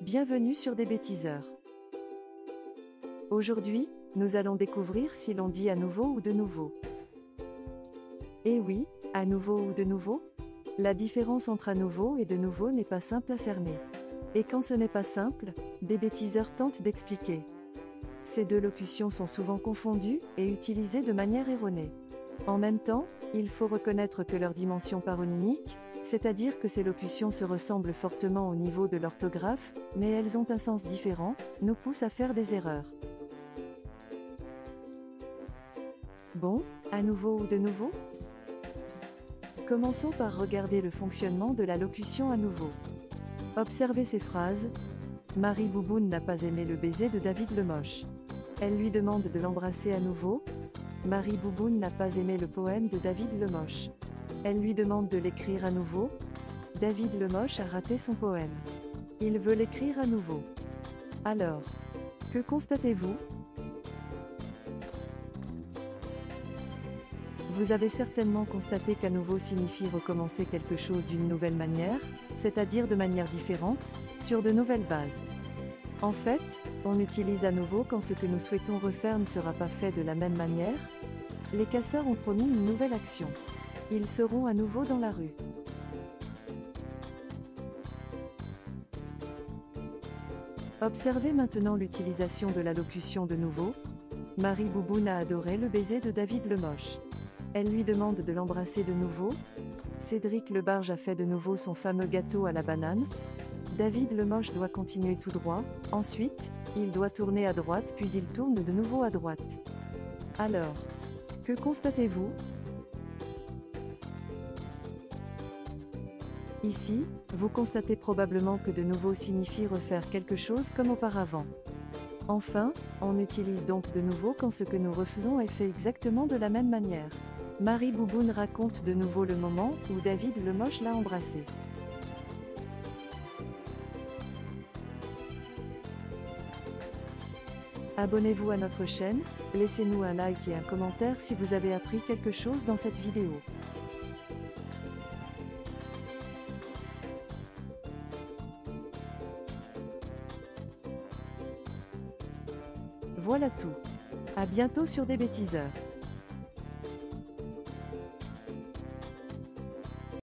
Bienvenue sur des bêtiseurs. Aujourd'hui, nous allons découvrir si l'on dit à nouveau ou de nouveau. Eh oui, à nouveau ou de nouveau? La différence entre à nouveau et de nouveau n'est pas simple à cerner. Et quand ce n'est pas simple, des bêtiseurs tentent d'expliquer. Ces deux locutions sont souvent confondues et utilisées de manière erronée. En même temps, il faut reconnaître que leur dimension paronymique, c'est-à-dire que ces locutions se ressemblent fortement au niveau de l'orthographe, mais elles ont un sens différent, nous pousse à faire des erreurs. Bon, à nouveau ou de nouveau? Commençons par regarder le fonctionnement de la locution à nouveau. Observez ces phrases. Marie Bouboune n'a pas aimé le baiser de David Lemoche. Elle lui demande de l'embrasser à nouveau. Marie Bouboune n'a pas aimé le poème de David Lemoche. Elle lui demande de l'écrire à nouveau. David Lemoche a raté son poème. Il veut l'écrire à nouveau. Alors, que constatez-vous? Vous avez certainement constaté qu'à nouveau signifie recommencer quelque chose d'une nouvelle manière, c'est-à-dire de manière différente, sur de nouvelles bases. En fait, on utilise à nouveau quand ce que nous souhaitons refaire ne sera pas fait de la même manière. Les casseurs ont promis une nouvelle action. Ils seront à nouveau dans la rue. Observez maintenant l'utilisation de la locution de nouveau. Marie Bouboune a adoré le baiser de David Lemoche. Elle lui demande de l'embrasser de nouveau. Cédric Lebarge a fait de nouveau son fameux gâteau à la banane. David Lemoche doit continuer tout droit, ensuite, il doit tourner à droite puis il tourne de nouveau à droite. Alors, que constatez-vous? Ici, vous constatez probablement que de nouveau signifie refaire quelque chose comme auparavant. Enfin, on utilise donc de nouveau quand ce que nous refaisons est fait exactement de la même manière. Marie Bouboune raconte de nouveau le moment où David Lemoche l'a embrassé. Abonnez-vous à notre chaîne, laissez-nous un like et un commentaire si vous avez appris quelque chose dans cette vidéo. Voilà tout. À bientôt sur des bêtiseurs.